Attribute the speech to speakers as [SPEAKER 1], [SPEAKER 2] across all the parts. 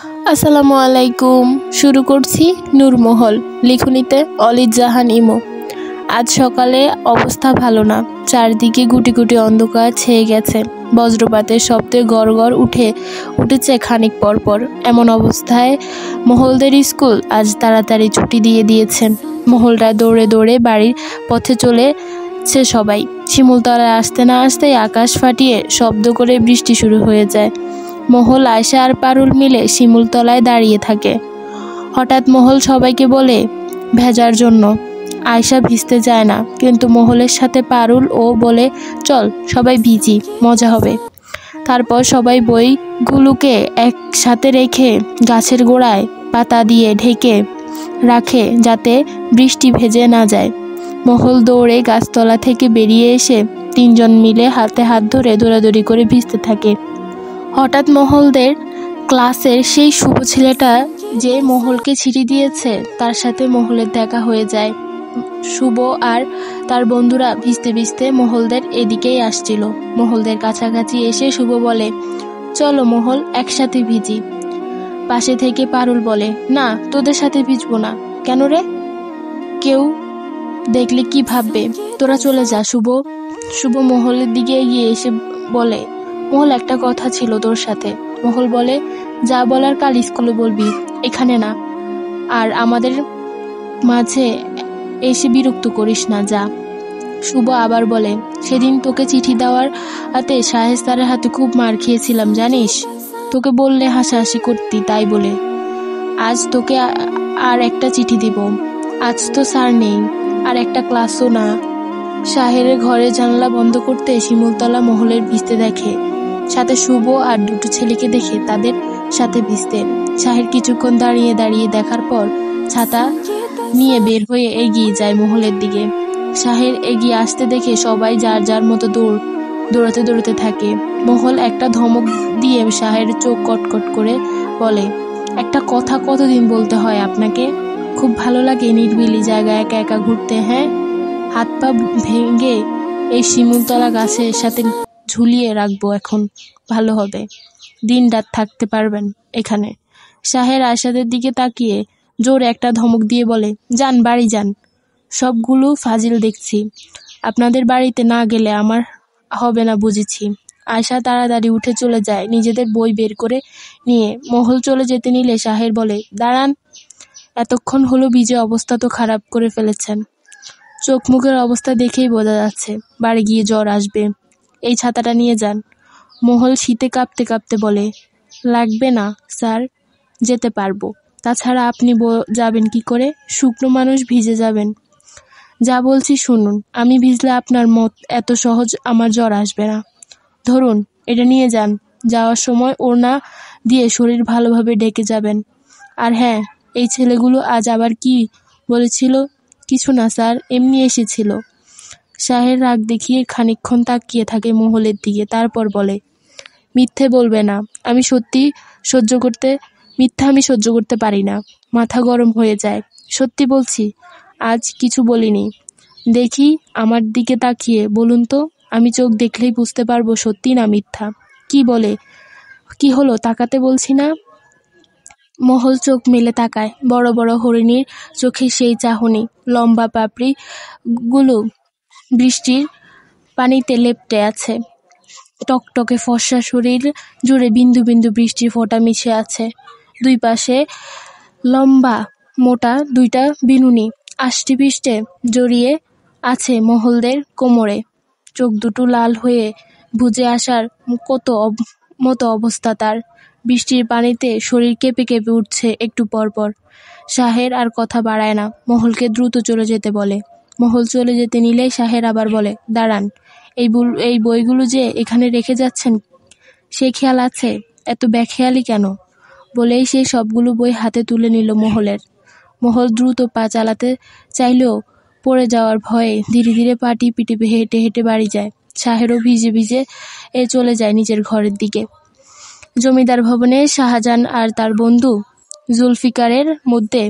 [SPEAKER 1] আসসালামু আলাইকুম। শুরু করছি নূরমহল, লিখনিতে অলিদ জাহান ইমো। আজ সকালে অবস্থা ভালো না, চারদিকে গুটি গুটি অন্ধকার ছেয়ে গেছে। বজ্রপাতের শব্দে গড়গড় উঠেছে খানিক পরপর। এমন অবস্থায় মহলদের স্কুল আজ তাড়াতাড়ি ছুটি দিয়ে দিয়েছেন। মহলরা দৌড়ে দৌড়ে বাড়ির পথে চলেছে সবাই। শিমুলতলায় আসতে না আসতেই আকাশ ফাটিয়ে শব্দ করে বৃষ্টি শুরু হয়ে যায়। মহল, আয়শা আর পারুল মিলে শিমুলতলায় দাঁড়িয়ে থাকে। হঠাৎ মহল সবাইকে বলে ভেজার জন্য। আয়শা ভিজতে যায় না, কিন্তু মহলের সাথে পারুল ও বলে চল সবাই ভিজি, মজা হবে। তারপর সবাই বইগুলোকে একসাথে রেখে গাছের গোড়ায় পাতা দিয়ে ঢেকে রাখে যাতে বৃষ্টি ভেজে না যায়। মহল দৌড়ে গাছতলা থেকে বেরিয়ে এসে তিনজন মিলে হাতে হাত ধরে দৌড়াদৌড়ি করে ভিজতে থাকে। হঠাৎ মহলদের ক্লাসের সেই শুভ ছেলেটা যে মহলকে চিঠি দিয়েছে তার সাথে মহলের দেখা হয়ে যায়। শুভ আর তার বন্ধুরা ভিজতে ভিজতে মহলদের এদিকেই আসছিল। মহলদের কাছাকাছি এসে শুভ বলে, চলো মহল, একসাথে ভিজি। পাশে থেকে পারুল বলে, না, তোদের সাথে ভিজবো না। কেন রে? কেউ দেখলে কি ভাববে? তোরা চলে যা। শুভ মহলের দিকে এগিয়ে এসে বলে, মহল, একটা কথা ছিল তোর সাথে। মহল বলে, যা বলার কাল স্কুলে বলবি, এখানে না। আর আমাদের মাঝে এসে বিরক্ত করিস না, যা। শুভ আবার বলে, সেদিন তোকে চিঠি দেওয়ার হাতে শায়েস্তারের হাতে খুব মার খেয়েছিলাম জানিস। তোকে বললে হাসাহাসি করতি, তাই বলে আজ তোকে আর একটা চিঠি দিব। আজ তো স্যার নেই, আর একটা ক্লাসও না। শাহেরের ঘরে জানলা বন্ধ করতে শিমুলতলা মহলের ভিজতে দেখে, সাথে শুভ আর দুটো ছেলেকে দেখে তাদের সাথে ভিজতে। শাহের কিছুক্ষণ দাঁড়িয়ে দাঁড়িয়ে দেখার পর ছাতা নিয়ে বের হয়ে এগিয়ে যায় মহলের দিকে। শাহের এগিয়ে আসতে দেখে সবাই যার যার মতো দৌড়াতে দৌড়াতে থাকে। মহল একটা ধমক দিয়ে শাহের চোখ কটকট করে বলে, একটা কথা কতদিন বলতে হয় আপনাকে? খুব ভালো লাগে নির্বিলি জায়গায় একা একা ঘুরতে, হ্যাঁ? হাত পা ভেঙে এই শিমুলতলা গাছের সাথে ঝুলিয়ে রাখবো, এখন ভালো হবে। দিন রাত থাকতে পারবেন এখানে। শাহের আয়শাদের দিকে তাকিয়ে জোরে একটা ধমক দিয়ে বলে, যান, বাড়ি যান। সবগুলো ফাজিল দেখছি। আপনাদের বাড়িতে না গেলে আমার হবে না, বুঝেছি। আয়শা তাড়াতাড়ি উঠে চলে যায় নিজেদের বই বের করে নিয়ে। মহল চলে যেতে নিলে শাহের বলে, দাঁড়ান, এতক্ষণ হলো ভিজে অবস্থা তো খারাপ করে ফেলেছেন। চোখ মুখের অবস্থা দেখেই বোঝা যাচ্ছে বাড়ি গিয়ে জ্বর আসবে। এই ছাতাটা নিয়ে যান। মহল শীতে কাঁপতে কাঁপতে বলে, লাগবে না স্যার, যেতে পারবো। তাছাড়া আপনি যাবেন কি করে? শুকনো মানুষ ভিজে যাবেন। যা বলছি শুনুন, আমি ভিজলে আপনার মত এত সহজ আমার জ্বর আসবে না। ধরুন, এটা নিয়ে যান। যাওয়ার সময় ওড়না দিয়ে শরীর ভালোভাবে ঢেকে যাবেন। আর হ্যাঁ, এই ছেলেগুলো আজ আবার কি বলেছিল? কিছু না স্যার, এমনি এসেছিল। শাহের রাগ দেখিয়ে খানিকক্ষণ তাকিয়ে থাকে মহলের দিকে, তারপর বলে, মিথ্যে বলবে না। মিথ্যা আমি সহ্য করতে পারি না, মাথা গরম হয়ে যায়। সত্যি বলছি, আজ কিছু বলিনি। দেখি আমার দিকে তাকিয়ে বলুন তো, আমি চোখ দেখলেই বুঝতে পারবো সত্যি না মিথ্যা। কি হলো, তাকাতে বলছি না? মহল চোখ মেলে তাকায়। বড় বড় হরিণীর চোখে সেই চাহনি। লম্বা পাপড়ি গুলো বৃষ্টির পানিতে লেপ্টে আছে। টকটকে ফর্সা শরীর জুড়ে বিন্দু বিন্দু বৃষ্টির ফোঁটা মিশে আছে। দুই পাশে লম্বা মোটা দুইটা বিনুনি আষ্টেপৃষ্ঠে জড়িয়ে আছে মহলদের কোমরে। চোখ দুটো লাল হয়ে বুজে আসার মতো অবস্থা তার। বৃষ্টির পানিতে শরীর কেঁপে কেঁপে উঠছে একটু পর পর। শাহের আর কথা বাড়ায় না, মহলকে দ্রুত চলে যেতে বলে। মহল চলে যেতে নিলেই শাহের আবার বলে, দাঁড়ান, এই বইগুলো যে এখানে রেখে যাচ্ছেন, সে খেয়াল আছে? এত বেখেয়ালি কেন? বলেই সে সবগুলো বই হাতে তুলে নিল মহলের। মহল দ্রুত পা চালাতে চাইলেও পড়ে যাওয়ার ভয়ে ধীরে ধীরে পা টিপে টিপে হেঁটে হেঁটে বাড়ি যায়। শাহেরও ভিজে ভিজে চলে যায় নিজের ঘরের দিকে। জমিদার ভবনে শাহজাহান আর তার বন্ধু জুলফিকারের মধ্যে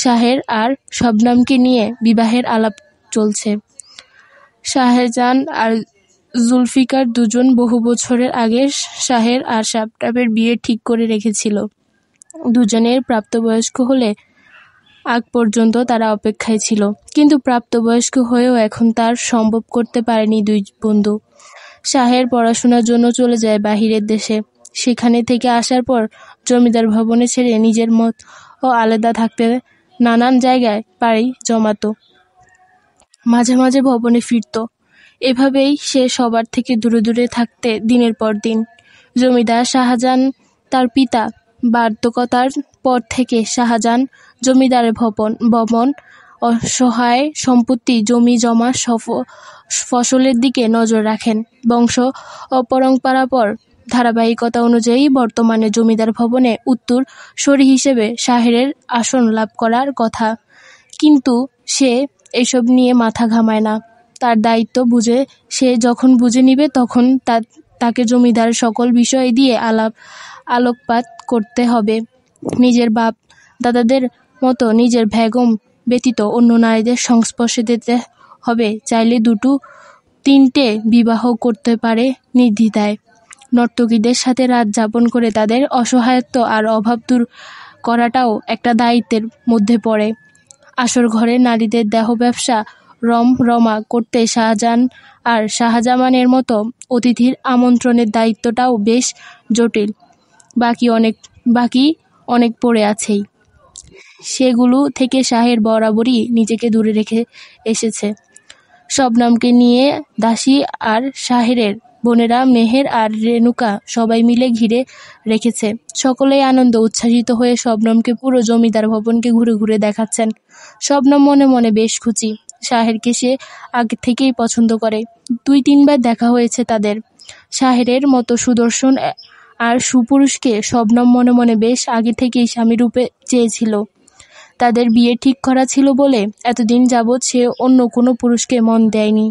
[SPEAKER 1] শাহের আর শবনমকে নিয়ে বিবাহের আলাপ চলছে। শাহজাহান আর জুলফিকার দুজন বহু বছরের আগে শাহের আর শবনমের বিয়ে ঠিক করে রেখেছিল। দুজনের প্রাপ্তবয়স্ক হলে আগ পর্যন্ত তারা অপেক্ষায় ছিল, কিন্তু প্রাপ্তবয়স্ক হয়েও এখন তার সম্ভব করতে পারেনি দুই বন্ধু। শাহের পড়াশোনার জন্য চলে যায় বাহিরের দেশে। সেখানে থেকে আসার পর জমিদার ভবনে ছেড়ে নিজের মত ও আলাদা থাকতে নানান জায়গায় পাড়ি জমাতো। মাঝে মাঝে ভবনে ফিরত। এভাবেই সে সবার থেকে দূরে দূরে থাকতে দিনের পর দিন। জমিদার শাহজাহান তার পিতা বার্ধক্যতার পর থেকে শাহজাহান জমিদারের ভবন অসহায় সম্পত্তি জমি জমা ফসলের দিকে নজর রাখেন। বংশ ও পরম্পরার ধারাবাহিকতা অনুযায়ী বর্তমানে জমিদার ভবনে উত্তর সরি হিসেবে শাহের আসন লাভ করার কথা, কিন্তু সে এসব নিয়ে মাথা ঘামায় না। তার দায়িত্ব বুঝে সে যখন বুঝে নিবে তখন তাকে জমিদার সকল বিষয় দিয়ে আলোকপাত করতে হবে। নিজের বাপ দাদাদের মতো নিজের বেগম ব্যতীত অন্য নারীদের সংস্পর্শে যেতে হবে। চাইলে 2-3টে বিবাহ করতে পারে নির্দ্বিধায়। নর্তকীদের সাথে রাত যাপন করে তাদের অসহায়ত্ব আর অভাব দূর করাটাও একটা দায়িত্বের মধ্যে পড়ে। আসর ঘরে নারীদের দেহ ব্যবসা রমা করতে শাহজাহান আর শাহজামানের মতো অতিথির আমন্ত্রণের দায়িত্বটাও বেশ জটিল। বাকি অনেক পড়ে আছেই। সেগুলো থেকে শাহের বরাবরই নিজেকে দূরে রেখে এসেছে। শবনমকে নিয়ে দাসী আর শাহের বোনেরা মেহের আর রেণুকা সবাই মিলে ঘিরে রেখেছে। সকলেই আনন্দ উচ্ছ্বাসিত হয়ে শবনমকে পুরো জমিদার ভবনকে ঘুরে ঘুরে দেখাচ্ছেন। শবনম মনে মনে বেশ খুশি। শাহেরকে সে আগে থেকেই পছন্দ করে। 2-3 বার দেখা হয়েছে তাদের। শাহের মতো সুদর্শন আর সুপুরুষকে শবনম মনে মনে বেশ আগে থেকেই স্বামী রূপে চেয়েছিল। তাদের বিয়ে ঠিক করা ছিল বলে এতদিন যাবৎ সে অন্য কোনো পুরুষকে মন দেয়নি।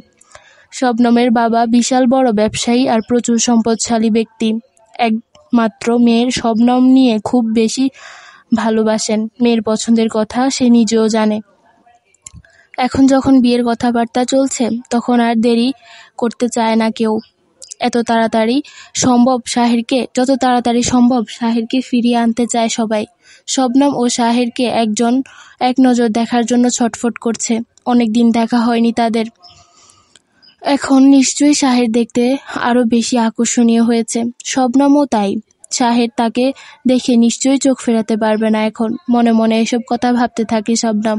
[SPEAKER 1] শবনমের বাবা বিশাল বড় ব্যবসায়ী আর প্রচুর সম্পদশালী ব্যক্তি। একমাত্র মেয়ের শবনম নিয়ে খুব বেশি ভালোবাসেন। মেয়ের পছন্দের কথা সে নিজেও জানে। এখন যখন বিয়ের কথাবার্তা চলছে তখন আর দেরি করতে চায় না কেউ। যত তাড়াতাড়ি সম্ভব শাহেরকে ফিরিয়ে আনতে চায় সবাই। শবনম ও শাহেরকে এক নজর দেখার জন্য ছটফট করছে। অনেকদিন দেখা হয়নি তাদের। এখন নিশ্চয়ই শাহের দেখতে আরো বেশি আকর্ষণীয় হয়েছে। শবনমও তাই। শাহের তাকে দেখে নিশ্চয়ই চোখ ফেরাতে পারবে না এখন। মনে মনে এসব কথা ভাবতে থাকে শবনম।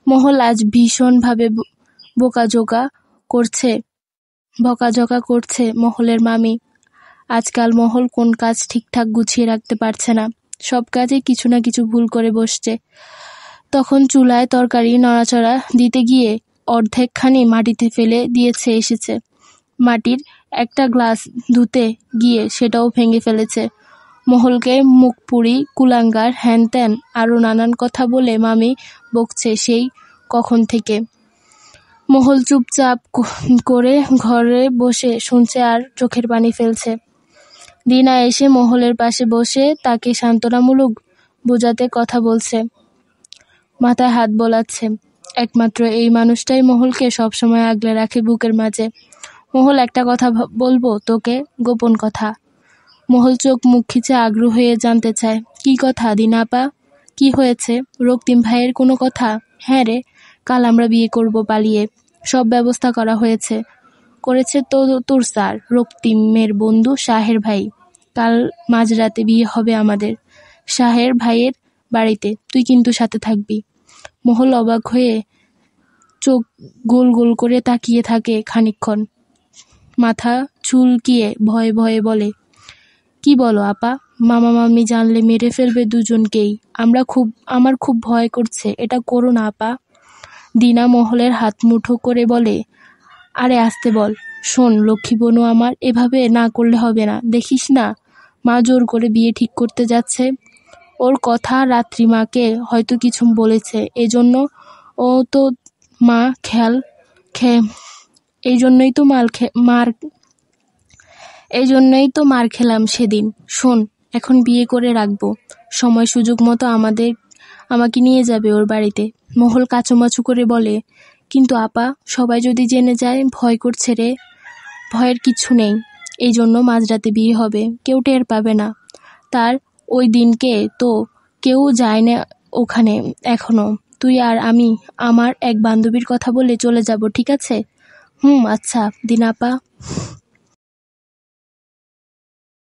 [SPEAKER 1] মহল আজ ভীষণভাবে বকাঝকা করছে মহলের মামি। আজকাল মহল কোন কাজ ঠিকঠাক গুছিয়ে রাখতে পারছে না। সব কাজে কিছু না কিছু ভুল করে বসছে। তখন চুলায় তরকারি নড়াচড়া দিতে গিয়ে অর্ধেকখানি মাটিতে ফেলে দিয়েছে এসেছে। মাটির একটা গ্লাস ধুতে গিয়ে সেটাও ভেঙে ফেলেছে। মহলকে মুখপুরি, কুলাঙ্গার, হ্যান-ত্যান আরো নানান কথা বলে মামি বকছে সেই কখন থেকে। মহল চুপচাপ করে ঘরে বসে শুনছে আর চোখের পানি ফেলছে। দিনা এসে মহলের পাশে বসে তাকে সান্ত্বনামূলক বোঝাতে কথা বলছে, মাথায় হাত বোলাচ্ছে। একমাত্র এই মানুষটাই মহলকে সবসময় আগলে রাখে বুকের মাঝে। মহল, একটা কথা বলবো তোকে, গোপন কথা। মহল চোখ মুখ খিচে আগ্রহ হয়ে জানতে চায়, কি কথা দিনা আপা? কি হয়েছে? রক্তিম ভাইয়ের কোনো কথা? হ্যাঁ রে, কাল আমরা বিয়ে করব পালিয়ে। সব ব্যবস্থা করা করেছে তোর স্যার, রক্তিমের বন্ধু শাহের ভাই। কাল মাঝরাতে বিয়ে হবে আমাদের শাহের ভাইয়ের বাড়িতে। তুই কিন্তু সাথে থাকবি। মহল অবাক হয়ে চোখ গোল গোল করে তাকিয়ে থাকে খানিকক্ষণ। মাথা চুলকিয়ে ভয়ে ভয়ে বলে, কি বলো আপা? মামা মামি জানলে মেরে ফেলবে দুজনকেই। আমার খুব ভয় করছে। এটা করো না আপা। দিনা মহলের হাত মুঠো করে বলে, আরে আস্তে বল। শোন লক্ষ্মী বনু আমার, এভাবে না করলে হবে না। দেখিস না মা জোর করে বিয়ে ঠিক করতে যাচ্ছে। ওর কথা রাত্রি মাকে হয়তো কিছু বলেছে, এজন্য ও তো মা এই জন্যই তো মার খেলাম সেদিন। শোন, এখন বিয়ে করে রাখবো। সময় সুযোগ মতো আমাকে নিয়ে যাবে ওর বাড়িতে। মহল কাচুমাচু করে বলে, কিন্তু আপা, সবাই যদি জেনে যায়? ভয় করছে রে। ভয়ের কিচ্ছু নেই। এই জন্য মাঝরাতে বিয়ে হবে, কেউ টের পাবে না। তার ওই দিনকে তো কেউ যায় না ওখানে এখনো। তুই আর আমি আমার এক বান্ধবীর কথা বলে চলে যাব, ঠিক আছে? আচ্ছা দিনাপা।